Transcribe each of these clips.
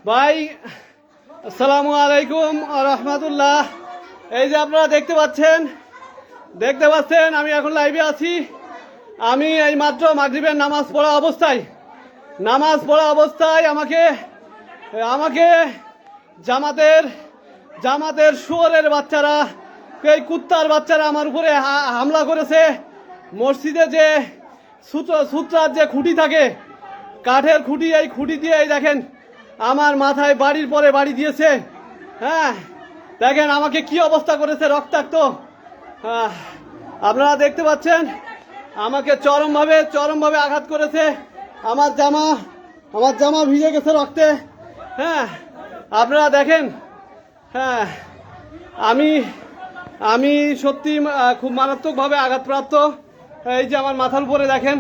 ভাই আসসালামু আলাইকুম রহমতুল্লাহ। এই যে আপনারা দেখতে পাচ্ছেন আমি এখন লাইভে আছি। আমি এই মাত্র মাগরিবের নামাজ পড়া অবস্থায় আমাকে জামাতের শুয়োরের বাচ্চারা, এই কুত্তার বাচ্চারা আমার উপরে হামলা করেছে। মসজিদে যে সূত্রার যে খুঁটি থাকে, কাঠের খুঁটি, এই খুঁটি দিয়ে এই দেখেন আমার মাথায় বাড়ির পরে বাড়ি দিয়েছে। হ্যাঁ, দেখেন আমাকে কি অবস্থা করেছে, রক্তাক্ত। আপনারা দেখতে পাচ্ছেন আমাকে চরমভাবে আঘাত করেছে। আমার জামা ভিজে গেছে রক্তে। হ্যাঁ, আপনারা দেখেন। হ্যাঁ, আমি সত্যি খুব মারাত্মকভাবে আঘাতপ্রাপ্ত। এই যে আমার মাথার উপরে দেখেন,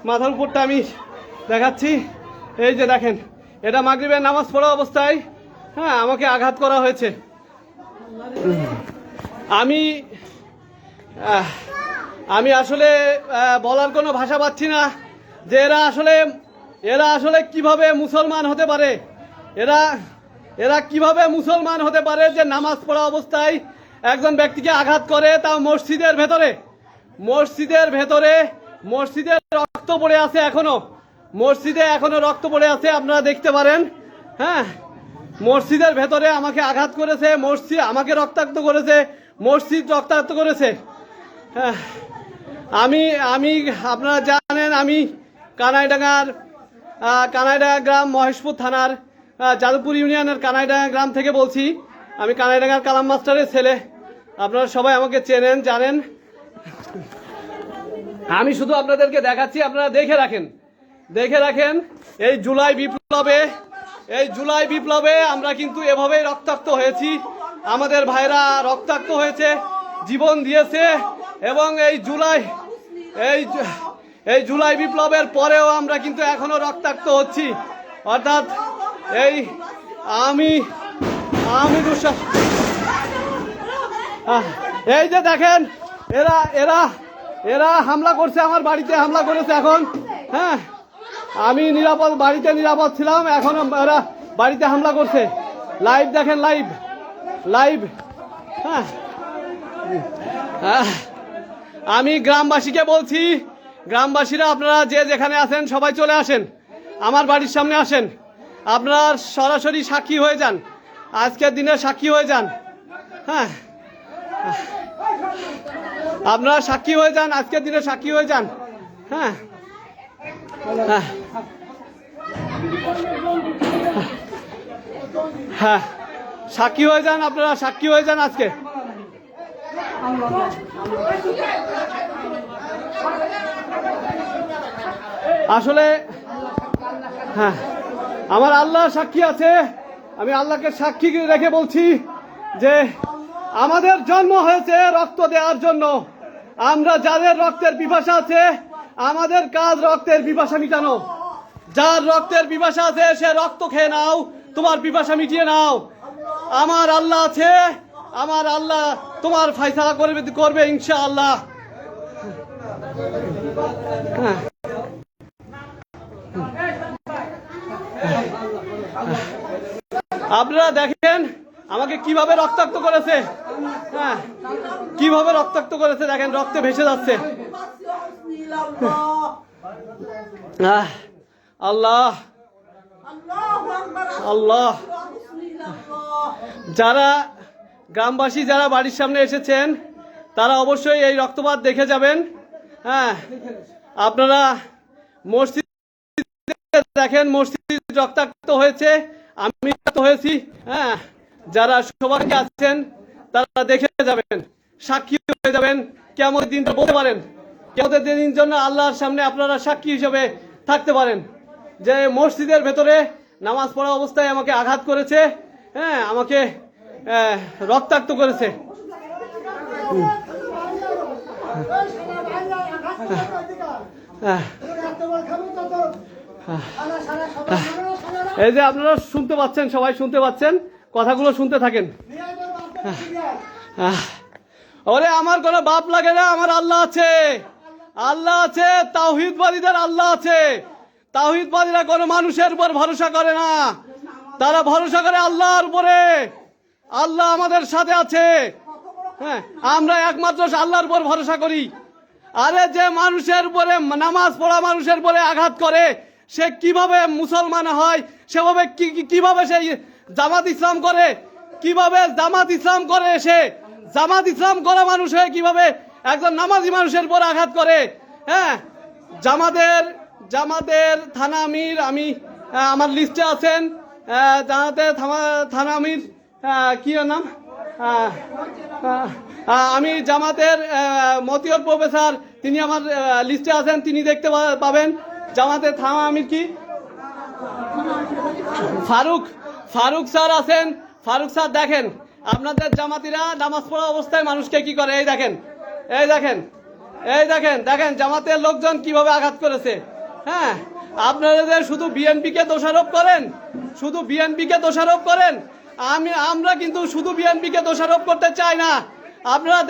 মাথার উপরটা আমি দেখাচ্ছি। এই যে দেখেন, এটা মাগরিবের নামাজ পড়া অবস্থায় হ্যাঁ আমাকে আঘাত করা হয়েছে। আমি আসলে বলার কোনো ভাষা পাচ্ছি না যে এরা আসলে কিভাবে মুসলমান হতে পারে। এরা কিভাবে মুসলমান হতে পারে যে নামাজ পড়া অবস্থায় একজন ব্যক্তিকে আঘাত করে, তাও মসজিদের ভেতরে রক্ত পড়ে আছে। মসজিদে এখনো রক্ত পড়ে আছে, আপনারা দেখতে পারেন। হ্যাঁ, মসজিদের ভেতরে আমাকে আঘাত করেছে, আমাকে রক্তাক্ত করেছে, মসজিদ রক্তাক্ত করেছে। হ্যাঁ, আমি আপনারা জানেন আমি কানাইডাঙ্গা গ্রাম, মহেশপুর থানার যাদবপুর ইউনিয়নের কানাইডাঙ্গা গ্রাম থেকে বলছি। আমি কানাইডাঙ্গার কালাম মাস্টারের ছেলে। আপনারা সবাই আমাকে চেনেন, জানেন। আমি শুধু আপনাদেরকে দেখাচ্ছি, আপনারা দেখে রাখেন। এই জুলাই বিপ্লবে আমরা কিন্তু এভাবেই রক্তাক্ত হয়েছি। আমাদের ভাইরা রক্তাক্ত হয়েছে, জীবন দিয়েছে। এবং এই জুলাই বিপ্লবের পরেও আমরা কিন্তু এখনো রক্তাক্ত হচ্ছি। অর্থাৎ এই যে দেখেন, এরা হামলা করছে, আমার বাড়িতে হামলা করেছে। এখন হ্যাঁ, আমি বাড়িতে নিরাপদ ছিলাম, এখন ওরা বাড়িতে হামলা করছে। লাইভ দেখেন, লাইভ। হ্যাঁ, আমি গ্রামবাসীকে বলছি, গ্রামবাসীরা আপনারা যে যেখানে আছেন সবাই চলে আসেন, আমার বাড়ির সামনে আসেন। আপনারা সরাসরি সাক্ষী হয়ে যান, আজকের দিনের সাক্ষী হয়ে যান। হ্যাঁ, আপনারা সাক্ষী হয়ে যান, আজকের দিনে সাক্ষী হয়ে যান। হ্যাঁ, হ্যাঁ, সাক্ষী হয়ে যান, আপনারা সাক্ষী হয়ে যান আজকে। আসলে হ্যাঁ, আমার আল্লাহ সাক্ষী আছে। আমি আল্লাহকে সাক্ষী রেখে বলছি যে আমাদের জন্ম হয়েছে রক্ত দেওয়ার জন্য। আমরা যাদের রক্তের পিপাসা আছে, আমাদের কাজ রক্তের পিপাসা মিটানো। যার রক্তের পিপাসা আছে সে রক্ত খেয়ে নাও, তোমার পিপাসা মিটিয়ে নাও। আমার আল্লাহ আছে, আমার আল্লাহ তোমার ফয়সালা করবে ইনশাআল্লাহ। আপনারা দেখেন আমাকে কিভাবে রক্তাক্ত করেছে। হ্যাঁ, কিভাবে রক্তাক্ত করেছে দেখেন, রক্তে ভেসে যাচ্ছে। আল্লাহ আল্লাহ। গ্রামবাসী যারা বাড়ির সামনে এসেছেন তারা অবশ্যই এই রক্তপাত দেখে যাবেন। হ্যাঁ, আপনারা মসজিদ দেখেন, মসজিদ রক্তাক্ত হয়েছে, আমি হয়েছি। হ্যাঁ, যারা সবাইকে আছেন তারা দেখে যাবেন, সাক্ষী হয়ে যাবেন। কিয়ামতের দিনটা বলতে পারেন, কিয়ামতের দিনের জন্য আল্লাহর সামনে আপনারা সাক্ষী হিসেবে থাকতে পারেন যে মসজিদের ভেতরে নামাজ পড়া অবস্থায় আমাকে আঘাত করেছে। হ্যাঁ, আমাকে রক্তাক্ত করেছে। এই যে আপনারা শুনতে পাচ্ছেন, সবাই শুনতে পাচ্ছেন, কথাগুলো শুনতে থাকেন। ওরে আমার কোনো বাপ লাগে না, আমার আল্লাহ আছে। আল্লাহ আছে, তাওহীদবাদীদের আল্লাহ আছে। তাওহীদবাদীরা কোনো মানুষের উপর ভরসা করে না, তারা ভরসা করে আল্লাহর উপরে। আল্লাহ আমাদের সাথে আছে। হ্যাঁ, আমরা একমাত্র আল্লাহর উপর ভরসা করি। আরে যে মানুষের উপরে, নামাজ পড়া মানুষের উপরে আঘাত করে, সে কিভাবে মুসলমান হয়? সেভাবে কিভাবে সে জামাত ইসলাম করে? কিভাবে জামাত ইসলাম করে? সে জামাত ইসলাম করা মানুষ হয়ে কিভাবে একজন নামাজি মানুষের উপর আঘাত করে? হ্যাঁ, জামাতের থানা আমির, আমি আমার লিস্টে আছেন, জামাতের থানা আমির কি ওর নাম, আমি জামাতের মতিউর প্রফেসর, তিনি আমার লিস্টে আছেন, তিনি দেখতে পাবেন। জামাতের থানা আমির কি ফারুক স্যার আছেন। ফারুক স্যার দেখেন আপনাদের জামাতিরা নামাজ পড়া অবস্থায় মানুষকে কি করে। এই দেখেন জামাতের লোকজন কিভাবে আঘাত করেছে। হ্যাঁ, আপনারা শুধু বিএনপিকে দোষারোপ করেন, আমরা কিন্তু শুধু বিএনপিকে দোষারোপ করতে চাই না। আপনারা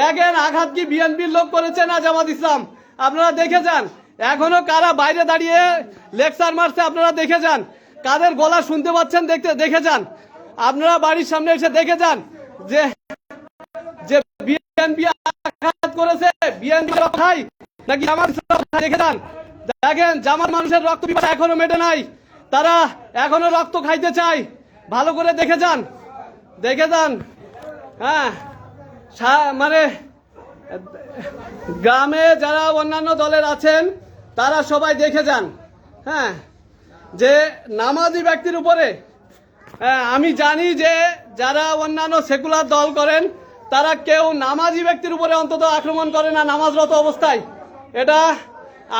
দেখেন আঘাত কি বিএনপির লোক করেছে না জামাত ইসলাম? আপনারা দেখে যান, এখনো কারা বাইরে দাঁড়িয়ে লেকচার মারছে, আপনারা দেখে যান। কাদের গলা শুনতে পাচ্ছেন দেখে যান। আপনারা বাড়ির সামনে এসে দেখে যান যে বিএনপি আঘাত করেছে, বিএনপি খাই নাকি জামাত ইসলাম দেখে যান। দেখেন জামাত মানুষের রক্ত পিপাসা এখনো মেটে নাই, তারা এখনো রক্ত খাইতে চায়। ভালো করে দেখে যান। হ্যাঁ, মানে গ্রামে যারা অন্যান্য দলের আছেন তারা সবাই দেখে যান। হ্যাঁ, যে নামাজি ব্যক্তির উপরে, আমি জানি যে যারা অন্যান্য সেকুলার দল করেন তারা কেউ নামাজি ব্যক্তির উপরে অন্তত আক্রমণ করে না নামাজরত অবস্থায়, এটা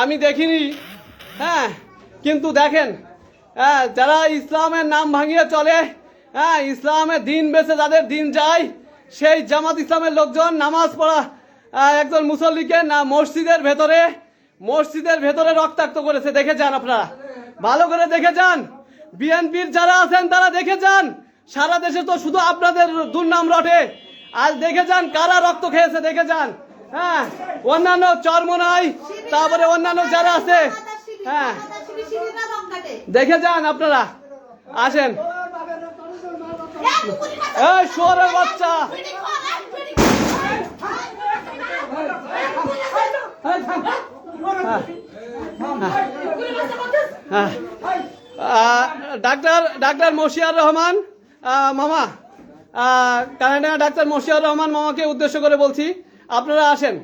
আমি দেখিনি। হ্যাঁ, কিন্তু দেখেন যারা ইসলামের নাম ভাঙিয়ে চলে, ইসলামের দিন বেছে যাদের দিন যায়, সেই জামাত ইসলামের লোকজন নামাজ পড়া একজন মুসল্লিকে না মসজিদের ভেতরে রক্তাক্ত করেছে। দেখে যান, আপনারা ভালো করে দেখে যান। বিএনপির যারা আছেন তারা দেখে যান। সারা দেশে তো শুধু আপনাদের দুর্নাম রটে। আজ দেখে যান কারা রক্ত খেয়েছে, দেখে যান। হ্যাঁ, অন্যান্য চরমোনাই, তারপরে অন্যান্য যারা আছে, হ্যাঁ দেখে যান। আপনারা আসেন। এই শুয়োরের বাচ্চা, ডাক্তার মশিয়ার রহমান মামা, কানাডা ডাক্তার মশিয়ার রহমান মামাকে উদ্দেশ্য করে বলছি, আপনারা আসেন,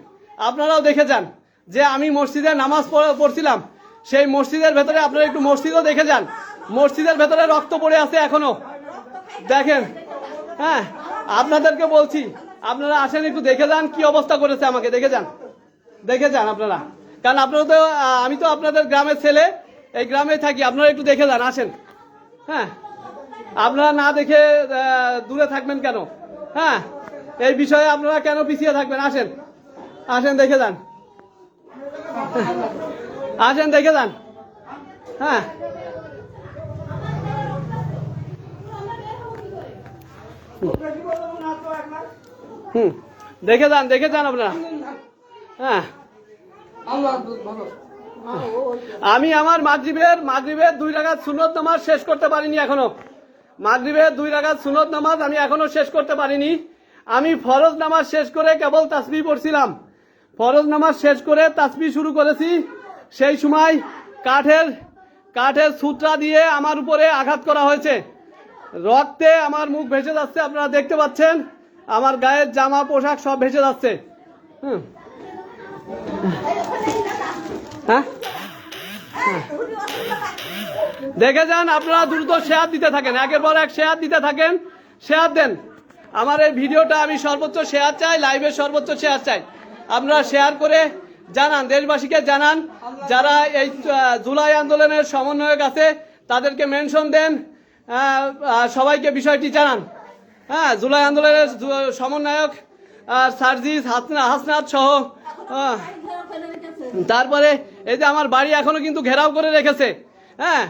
আপনারাও দেখে যান যে আমি মসজিদে নামাজ পড়ছিলাম, সেই মসজিদের ভেতরে আপনারা একটু মসজিদও দেখে যান। মসজিদের ভেতরে রক্ত পড়ে আছে এখনো, দেখেন। হ্যাঁ, আপনাদেরকে বলছি আপনারা আসেন, একটু দেখে যান কি অবস্থা করেছে আমাকে। দেখে যান আপনারা, কারণ আপনারা তো, আমি তো আপনাদের গ্রামের ছেলে, এই গ্রামে থাকি। আপনারা একটু দেখে যান, আসেন। হ্যাঁ, আপনারা না দেখে দূরে থাকবেন কেন? হ্যাঁ, এই বিষয়ে আপনারা কেন পিছিয়ে থাকবেন? আসেন দেখে যান। আসেন দেখে যান। হ্যাঁ, দেখে যান আপনারা। হ্যাঁ, আমি আমার মাগরিবের 2 রাকাত সুন্নত নামাজ শেষ করতে পারিনি এখনো। মাগরিবের 2 রাকাত সুন্নত নামাজ আমি এখনো শেষ করতে পারিনি। আমি ফরজ নামাজ শেষ করে কেবল তাসবিহ পড়ছিলাম। ফরজ নামাজ শেষ করে তাসবিহ শুরু করেছি, সেই সময় কাঠের সূত্রা দিয়ে আমার উপরে আঘাত করা হয়েছে। রক্তে আমার মুখ ভেসে যাচ্ছে, আপনারা দেখতে পাচ্ছেন। আমার গায়ের জামা পোশাক সব ভেসে যাচ্ছে। হ্যাঁ, দেখে যান। আপনারা দ্রুত শেয়ার দিতে থাকেন, একের পর এক শেয়ার দিতে থাকেন। শেয়ার দেন। আমার এই ভিডিওটা আমি সর্বোচ্চ শেয়ার চাই, লাইভের সর্বোচ্চ শেয়ার চাই। আপনারা শেয়ার করে জানান, দেশবাসীকে জানান। যারা এই জুলাই আন্দোলনের সমন্বয়ক আছে তাদেরকে মেনশন দেন, সবাইকে বিষয়টি জানান। হ্যাঁ, জুলাই আন্দোলনের সমন্বয়ক সার্জিস, হাসনাত সহ। তারপরে এই যে আমার বাড়ি এখনো কিন্তু ঘেরাও করে রেখেছে। হ্যাঁ,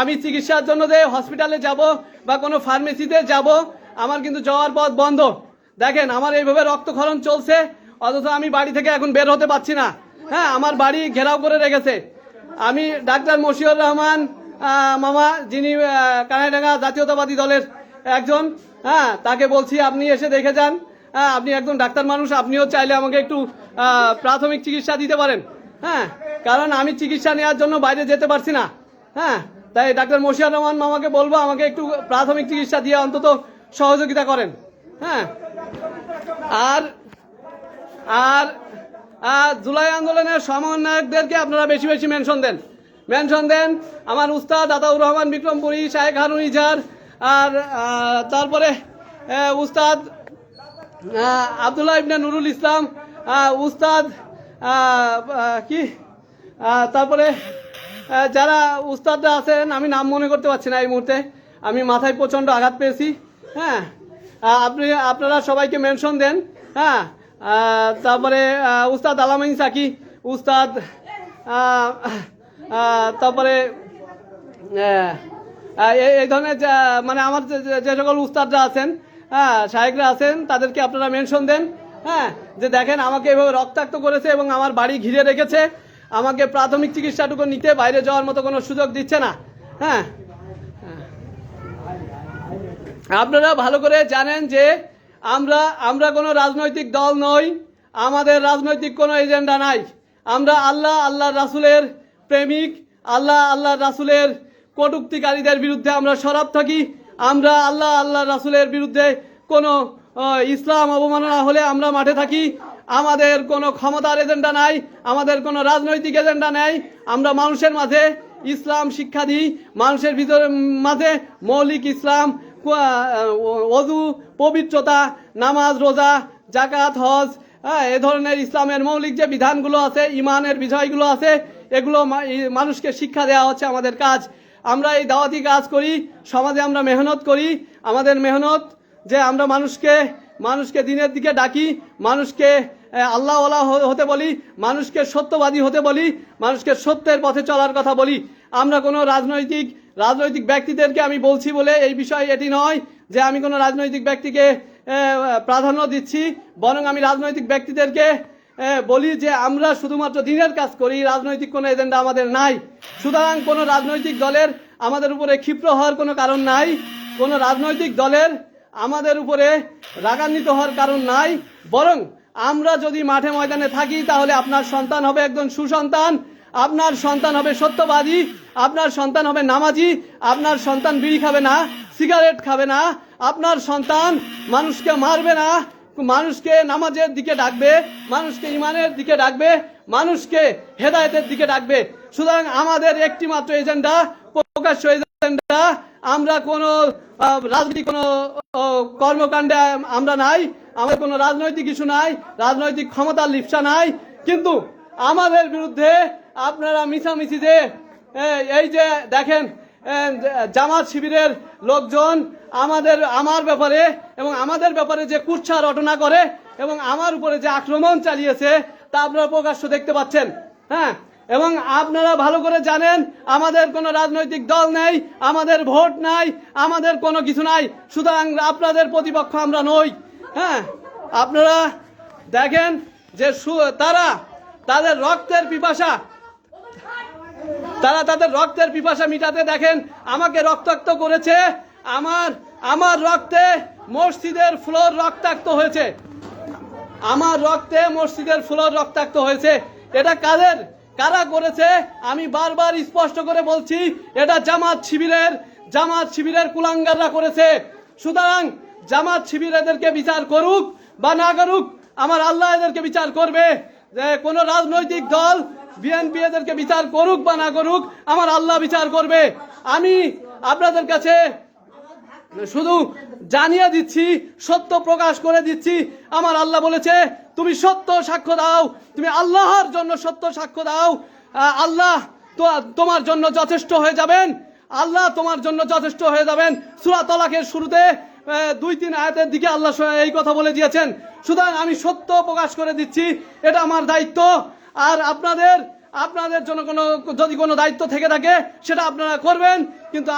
আমি চিকিৎসার জন্য যে হসপিটালে যাব বা কোনো ফার্মেসিতে যাব, আমার কিন্তু যাওয়ার পথ বন্ধ। দেখেন আমার এইভাবে রক্তক্ষরণ চলছে, অথচ আমি বাড়ি থেকে এখন বের হতে পারছি না। হ্যাঁ, আমার বাড়ি ঘেরাও করে রেখেছে। আমি ডাক্তার মশিউর রহমান মামা, যিনি কানাইডাঙ্গা জাতীয়তাবাদী দলের একজন, হ্যাঁ, তাকে বলছি আপনি এসে দেখে যান। হ্যাঁ, আপনি একজন ডাক্তার মানুষ, আপনিও চাইলে আমাকে একটু প্রাথমিক চিকিৎসা দিতে পারেন। হ্যাঁ, কারণ আমি চিকিৎসা নেওয়ার জন্য বাইরে যেতে পারছি না। হ্যাঁ, তাই ডাক্তার মশিউর রহমান মামাকে বলবো আমাকে একটু প্রাথমিক চিকিৎসা দিয়ে অন্তত সহযোগিতা করেন। হ্যাঁ, আর আর জুলাই আন্দোলনের সমন্বয়কদেরকে আপনারা বেশি বেশি মেনশন দেন। আমার উস্তাদ আতাউর রহমান বিক্রমপুরী, শাহেখ হারুন ইজার, আর তারপরে উস্তাদ আবদুল্লাহ ইবনে নুরুল ইসলাম, উস্তাদ তারপরে যারা উস্তাদরা আছেন, আমি নাম মনে করতে পারছি না এই মুহূর্তে, আমি মাথায় প্রচণ্ড আঘাত পেয়েছি। হ্যাঁ, আপনারা সবাইকে মেনশন দেন। হ্যাঁ, তারপরে উস্তাদ আলামিন সাকি, উস্তাদ তারপরে এই ধরনের মানে আমার যে সকল উস্তাদরা আছেন, হ্যাঁ, শায়েকরা আছেন, তাদেরকে আপনারা মেনশন দেন। হ্যাঁ, যে দেখেন আমাকে এভাবে রক্তাক্ত করেছে এবং আমার বাড়ি ঘিরে রেখেছে, আমাকে প্রাথমিক চিকিৎসাটুকু নিতে বাইরে যাওয়ার মতো কোনো সুযোগ দিচ্ছে না। হ্যাঁ, আপনারা ভালো করে জানেন যে আমরা কোনো রাজনৈতিক দল নই, আমাদের রাজনৈতিক কোনো এজেন্ডা নাই। আমরা আল্লাহ রাসূলের প্রেমিক, আল্লাহ রাসূলের কটূক্তিকারীদের বিরুদ্ধে আমরা সরব থাকি। আমরা আল্লাহ রাসূলের বিরুদ্ধে কোনো ইসলাম অবমাননা হলে আমরা মাঠে থাকি। আমাদের কোনো ক্ষমতার এজেন্ডা নাই, আমাদের কোনো রাজনৈতিক এজেন্ডা নেই। আমরা মানুষের মাঝে ইসলাম শিক্ষা দিই, মানুষের ভিতরে মাঝে মৌলিক ইসলাম, ওযু, পবিত্রতা, নামাজ, রোজা, যাকাত, হজ, এ ধরনের ইসলামের মৌলিক যে বিধানগুলো আছে, ইমানের বিষয়গুলো আছে, এগুলো মানুষকে শিক্ষা দেওয়া হচ্ছে আমাদের কাজ। আমরা এই দাওয়াতি কাজ করি, সমাজে আমরা মেহনত করি। আমাদের মেহনত যে আমরা মানুষকে দিনের দিকে ডাকি, মানুষকে আল্লাহওয়ালা হতে বলি, মানুষকে সত্যবাদী হতে বলি, মানুষকে সত্যের পথে চলার কথা বলি। আমরা কোনো রাজনৈতিক ব্যক্তিদেরকে আমি বলছি বলে এই বিষয় এটি নয় যে আমি কোনো রাজনৈতিক ব্যক্তিকে প্রাধান্য দিচ্ছি, বরং আমি রাজনৈতিক ব্যক্তিদেরকে বলি যে আমরা শুধুমাত্র দিনের কাজ করি, রাজনৈতিক কোনো এজেন্ডা আমাদের নাই। সুতরাং কোনো রাজনৈতিক দলের আমাদের উপরে ক্ষিপ্র হওয়ার কোনো কারণ নাই, কোনো রাজনৈতিক দলের আমাদের উপরে রাগান্বিত হওয়ার কারণ নাই। বরং আমরা যদি মাঠে ময়দানে থাকি, তাহলে আপনার সন্তান হবে একজন সুসন্তান, আপনার সন্তান হবে সত্যবাদী, আপনার সন্তান হবে নামাজি, আপনার সন্তান বিড়ি খাবে না, সিগারেট খাবে না, আপনার সন্তান মানুষকে মারবে না, মানুষকে নামাজের দিকে ডাকবে, মানুষকে ইমানের দিকে ডাকবে, মানুষকে হেদায়েতের দিকে ডাকবে। সুতরাং আমাদের একটি মাত্র এজেন্ডা, প্রকাশ্য এজেন্ডা। আমরা কোনো রাজনৈতিক কোনো কর্মকাণ্ডে আমরা নাই, আমাদের কোনো রাজনৈতিক ইস্যু নাই, রাজনৈতিক ক্ষমতার লিপ্সা নাই। কিন্তু আমাদের বিরুদ্ধে আপনারা মিছামিছি যে এই যে দেখেন জামাত শিবিরের লোকজন আমার ব্যাপারে এবং আমাদের ব্যাপারে যে কুৎসা রটনা করে এবং আমার উপরে যে আক্রমণ চালিয়েছে, তা আপনারা প্রকাশ্য দেখতে পাচ্ছেন। হ্যাঁ, এবং আপনারা ভালো করে জানেন আমাদের কোনো রাজনৈতিক দল নেই, আমাদের ভোট নাই, আমাদের কোনো কিছু নাই। সুতরাং আপনাদের প্রতিপক্ষ আমরা নই। হ্যাঁ, আপনারা দেখেন যে তাদের রক্তের পিপাসা মিটাতে দেখেন আমাকে রক্তাক্ত করেছে। আমার রক্তে মসজিদের ফ্লোর রক্তাক্ত হয়েছে, আমার রক্তে মসজিদের ফ্লোর রক্তাক্ত হয়েছে। এটা কারা করেছে আমি বারবার স্পষ্ট করে বলছি, এটা জামাত শিবিরের কুলাঙ্গাররা করেছে। সুতরাং জামাত শিবির এদেরকে বিচার করুক বা না করুক, আমার আল্লাহ এদেরকে বিচার করবে। যে কোনো রাজনৈতিক দল বিএনপি এদেরকে বিচার করুক বা না করুক, আমার আল্লাহ বিচার করবে। আমি আপনাদের কাছে শুধু জানিয়ে দিচ্ছি, সত্য প্রকাশ করে দিচ্ছি। আমার আল্লাহ বলেছে তুমি সত্য সাক্ষ্য দাও, তুমি আল্লাহর জন্য সত্য সাক্ষ্য দাও, আল্লাহ তোমার জন্য যথেষ্ট হয়ে যাবেন, আল্লাহ তোমার জন্য যথেষ্ট হয়ে যাবেন। সূরা তালাকের শুরুতে 2-3 আয়াতের দিকে আল্লাহ এই কথা বলে দিয়েছেন। সুতরাং আমি সত্য প্রকাশ করে দিচ্ছি, এটা আমার দায়িত্ব। আর আপনাদের জন্য যদি কোনো দায়িত্ব থেকে থাকে সেটা আপনারা করবেন, কিন্তু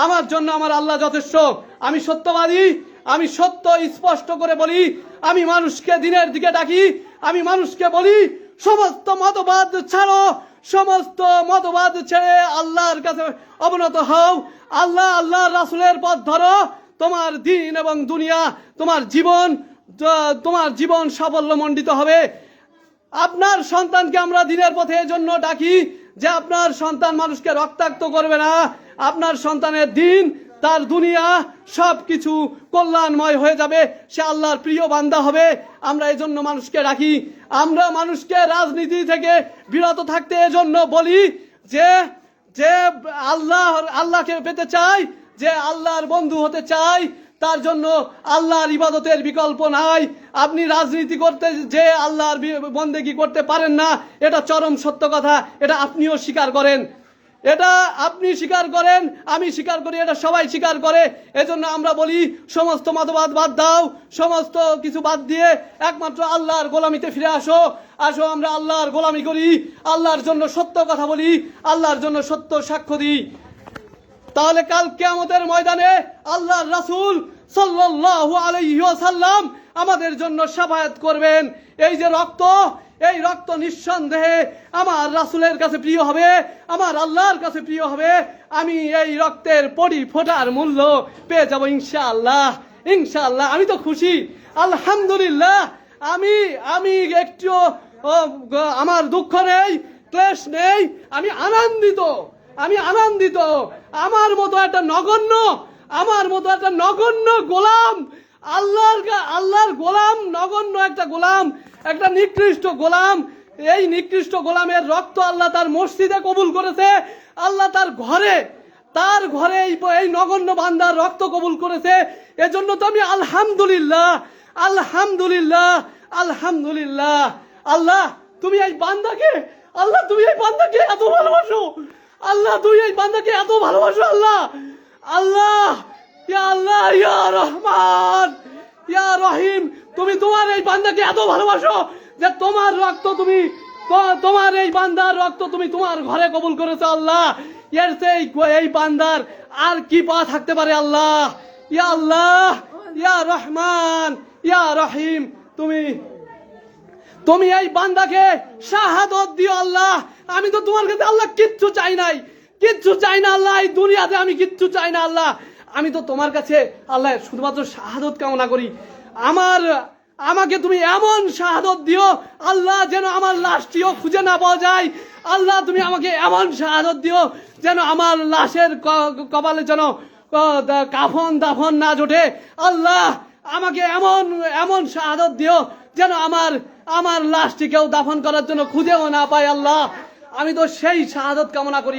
আমার জন্য আমার আল্লাহ যথেষ্ট। আমি সত্যবাদী, আমি সত্য স্পষ্ট করে বলি, আমি মানুষকে দিনের দিকে ডাকি, আমি মানুষকে বলি সমস্ত মতবাদ ছাড়ো, সমস্ত মতবাদ ছেড়ে আল্লাহর কাছে অবনত হও, আল্লাহ রাসূলের পথ ধরো, তোমার দিন এবং দুনিয়া, তোমার জীবন সাফল্যমণ্ডিত হবে। আপনার সন্তানকে আমরা দিনের পথে এজন্য ডাকি যে আপনার সন্তান মানুষকে রক্তাক্ত করবে না, আপনার সন্তানের দিন, তার দুনিয়া সবকিছু কল্যাণময় হয়ে যাবে, সে আল্লাহর প্রিয় বান্দা হবে। আমরা এজন্য মানুষকে ডাকি, আমরা মানুষকে রাজনীতি থেকে বিরত থাকতে এজন্য বলি যে যে আল্লাহকে পেতে চাই, যে আল্লাহর বন্ধু হতে চাই, তার জন্য আল্লাহর ইবাদতের বিকল্প নাই। আপনি রাজনীতি করতে যে আল্লাহর বন্দেগী করতে পারেন না, এটা চরম সত্য কথা, এটা আপনিও স্বীকার করেন, এটা আপনি স্বীকার করেন, আমি স্বীকার করি, এটা সবাই স্বীকার করে। এজন্য আমরা বলি সমস্ত মতবাদ বাদ দাও, সমস্ত কিছু বাদ দিয়ে একমাত্র আল্লাহর গোলামিতে ফিরে আসো। আমরা আল্লাহর গোলামি করি, আল্লাহর জন্য সত্য কথা বলি, আল্লাহর জন্য সত্য সাক্ষ্য দিই। তাহলে কাল কিয়ামতের ময়দানে আল্লাহর রাসূল সাল্লাল্লাহু আলাইহি ওয়াসাল্লাম আমাদের জন্য শাফায়াত করবেন। এই যে রক্ত, এই রক্ত নিঃসন্দেহে আমার রাসূলের কাছে প্রিয় হবে, আমার আল্লাহর কাছে প্রিয় হবে। আমি এই রক্তের পড়ি ফোটার মূল্য পেয়ে যাব ইনশাআল্লাহ, ইনশাআল্লাহ। আমি তো খুশি, আলহামদুলিল্লাহ। আমি একটু আমার দুঃখ নেই, ক্লেশ নেই, আমি আনন্দিত। আমার মতো একটা নগণ্য গোলাম, আল্লাহর গোলাম, নগণ্য একটা গোলাম, একটা নিকৃষ্ট গোলাম, এই নিকৃষ্ট গোলামের রক্ত আল্লাহ তার মসজিদে কবুল করেছে, আল্লাহ তার ঘরে এই নগণ্য বান্দার রক্ত কবুল করেছে। এজন্য তো আমি আলহামদুলিল্লাহ। আল্লাহ তুমি এই বান্দাকে এত ভালোবাসো, আল্লাহ ইয়া রহমান ইয়া রহিম, তুমি তোমার এই বান্দাকে এত ভালোবাসো যে তোমার এই বান্দার রক্ত তুমি তোমার ঘরে কবুল করেছো। আল্লাহ, এর এই বান্দার আর কি পাওয়া থাকতে পারে? আল্লাহ ইয়া রহমান ইয়া রহিম, তুমি এই বান্দাকে শাহাদত দিও আল্লাহ। আমি তো তোমার কাছে আল্লাহ কিচ্ছু চাই না আল্লাহ, এই দুনিয়াতে আমি কিচ্ছু চাই না আল্লাহ। আমি তো তোমার কাছে আল্লাহ শুধুমাত্র শাহাদত কামনা করি। আমাকে তুমি এমন শাহাদত দিও আল্লাহ যেন আমার লাশটিও খুঁজে না পাওয়া যায়। আল্লাহ তুমি আমাকে এমন শাহাদত দিও যেন আমার লাশের কপালে যেন কাফন দাফন না জোটে। আল্লাহ আমাকে এমন শাহাদত দিও যেন আমার লাশটিকেও দাফন করার জন্য খুঁজেও না পাই। আল্লাহ, আমি তো সেই শাহাদত কামনা করি।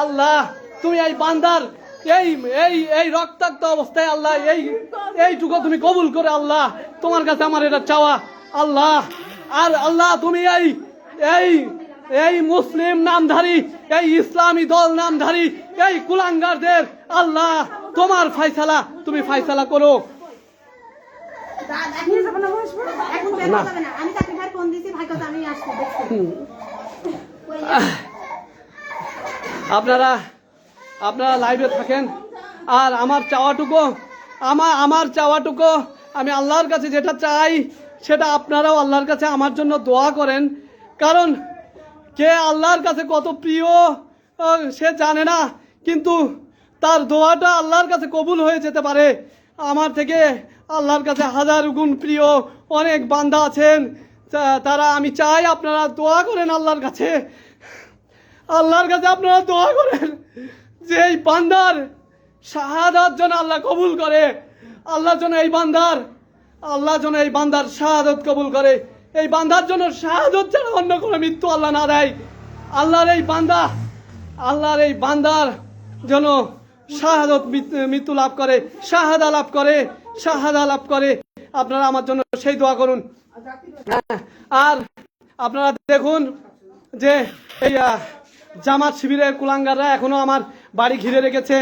আল্লাহ তুমি এই বান্দার এই রক্তাক্ত অবস্থায় আল্লাহ এইটুকু তুমি কবুল করে আল্লাহ, তোমার কাছে আমার এটা চাওয়া আল্লাহ। আর আল্লাহ তুমি এই মুসলিম নামধারী, এই ইসলামী দল নামধারী এই কুলাঙ্গারদের আল্লাহ তোমার তুমি ফায়সালা করো। আপনারা লাইভে থাকেন। আর আমার চাওয়াটুকু আমি আল্লাহর কাছে যেটা চাই সেটা আপনারাও আল্লাহর কাছে আমার জন্য দোয়া করেন। কারণ কে আল্লাহর কাছে কত প্রিয় সে জানে না, কিন্তু তার দোয়াটা আল্লাহর কাছে কবুল হয়ে যেতে পারে। আমার থেকে আল্লাহর কাছে হাজার গুণ প্রিয় অনেক বান্দা আছেন, আমি চাই আপনারা দোয়া করেন আল্লাহর কাছে আপনারা দোয়া করেন যে এই বান্দার শাহাদাত যেন আল্লাহ কবুল করে। আল্লাহ যেন এই বান্দার শাহাদাত কবুল করে। এই বান্দার জন্য শাহাদাত ছাড়া অন্য কোনো মৃত্যু আল্লাহ না দেয়। আল্লাহর এই বান্দার যেন শাহাদাত মৃত্যু লাভ করে, শাহাদা লাভ করে। আপনারা আমার জন্য সেই দোয়া করুন। আর আপনারা দেখুন যে এই জামাত শিবিরের কুলাঙ্গাররা এখনো আমার বাড়ি ঘিরে রেখেছে।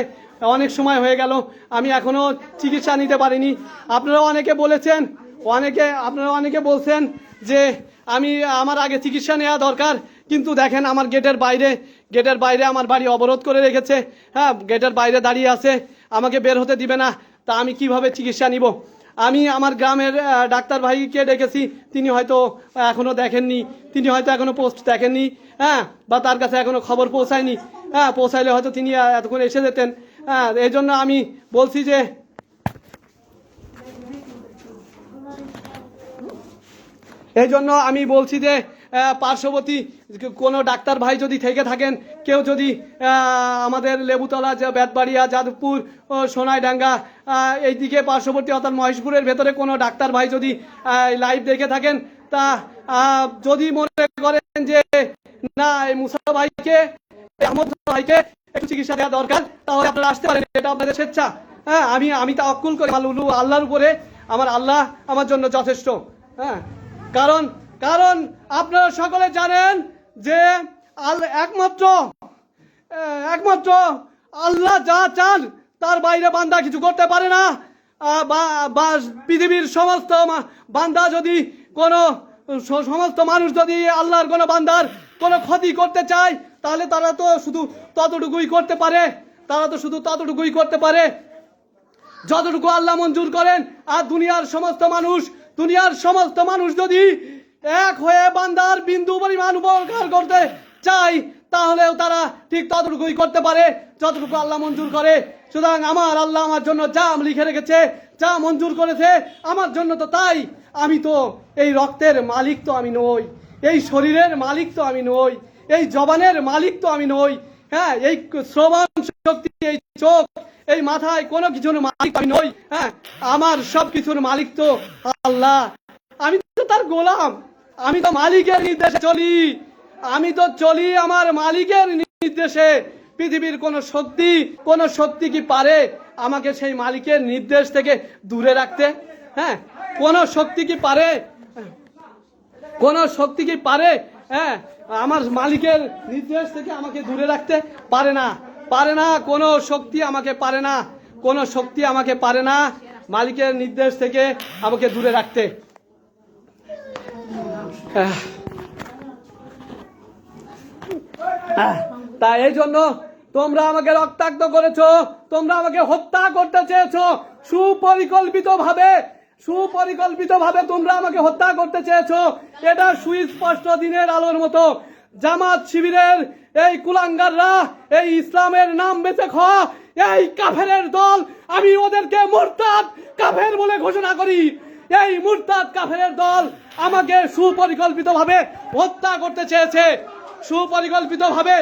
অনেক সময় হয়ে গেল, আমি এখনো চিকিৎসা নিতে পারিনি। আপনারা অনেকে বলছেন যে আমার আগে চিকিৎসা নেওয়া দরকার, কিন্তু দেখেন আমার গেটের বাইরে আমার বাড়ি অবরোধ করে রেখেছে। হ্যাঁ, গেটের বাইরে দাঁড়িয়ে আছে, আমাকে বের হতে দিবে না। তা আমি কিভাবে চিকিৎসা নিব? আমি আমার গ্রামের ডাক্তার ভাইকে ডেকেছি, তিনি হয়তো এখনও দেখেননি, তিনি হয়তো এখনও পোস্ট দেখেননি, হ্যাঁ, বা তার কাছে এখনও খবর পৌঁছায়নি। হ্যাঁ, পৌঁছাইলে হয়তো তিনি এতক্ষণ এসে যেতেন। হ্যাঁ, এই জন্য আমি বলছি যে পার্শ্ববর্তী কোনো ডাক্তার ভাই যদি থেকে থাকেন, কেউ যদি আমাদের লেবুতলা, বেতবাড়িয়া, যাদবপুর ও সোনাইডাঙ্গা এইদিকে পার্শ্ববর্তী অর্থাৎ মহেশপুরের ভেতরে কোনো ডাক্তার ভাই যদি লাইভ দেখে থাকেন, তা যদি মনে করেন যে না এই মুসা ভাইকে, আহমদ ভাইকে একটু চিকিৎসা দেওয়া দরকার, তাহলে আপনারা আসতে পারেন, এটা আপনাদের স্বেচ্ছা। হ্যাঁ, আমি তাওয়াক্কুল করি আল্লাহর উপরে, আমার আল্লাহ আমার জন্য যথেষ্ট। হ্যাঁ, কারণ আপনারা সকলে জানেন যে একমাত্র আল্লাহ যা চান তার বাইরে বান্দা কিছু করতে পারে না। বা পৃথিবীর সমস্ত বান্দা যদি সমস্ত মানুষ যদি আল্লাহর কোনো বান্দার কোনো ক্ষতি করতে চায়, তাহলে তারা তো শুধু ততটুকুই করতে পারে যতটুকু আল্লাহ মঞ্জুর করেন। আর দুনিয়ার সমস্ত মানুষ যদি এক হয়ে বান্দার বিন্দু পরিমাণ উপকার করতে চায়, তাহলেও তারা ঠিক ততটুকুই করতে পারে যতটুকু আল্লাহ মঞ্জুর করে। সুতরাং আমার আল্লাহ আমার জন্য যা লিখে রেখেছে, যা মঞ্জুর করেছে আমার জন্য, তো তাই। আমি তো এই রক্তের মালিক তো আমি নই, এই শরীরের মালিক তো আমি নই, এই জবানের মালিক তো আমি নই। হ্যাঁ, এই শ্রবণ শক্তি, এই চোখ, এই মাথায় কোনো কিছুর মালিক আমি নই। হ্যাঁ, আমার সব কিছুর মালিক তো আল্লাহ। আমি তো তার গোলাম, আমি তো মালিকের নির্দেশে চলি, আমার মালিকের নির্দেশে। পৃথিবীর কোন শক্তি কি পারে আমাকে সেই মালিকের নির্দেশ থেকে দূরে রাখতে? হ্যাঁ, কোন শক্তি কি পারে হ্যাঁ আমার মালিকের নির্দেশ থেকে আমাকে দূরে রাখতে? পারে না। কোনো শক্তি আমাকে পারে না মালিকের নির্দেশ থেকে আমাকে দূরে রাখতে। তাই এই জন্য তোমরা আমাকে রক্তাক্ত করেছো, তোমরা আমাকে হত্যা করতে চেয়েছো, সুপরিকল্পিতভাবে তোমরা আমাকে হত্যা করতে চেয়েছো। এটা সুস্পষ্ট দিনের আলোর মতো। জামাত শিবিরের এই কুলাঙ্গাররা, এই ইসলামের নাম বেঁচে খাওয়া এই কাফেরের দল, আমি ওদেরকে মুরতাদ কাফের বলে ঘোষণা করি। এই মুরতাদ কাফেরের দল আমাকে সুপরিকল্পিতভাবে হত্যা করতে চেয়েছে, সুপরিকল্পিতভাবে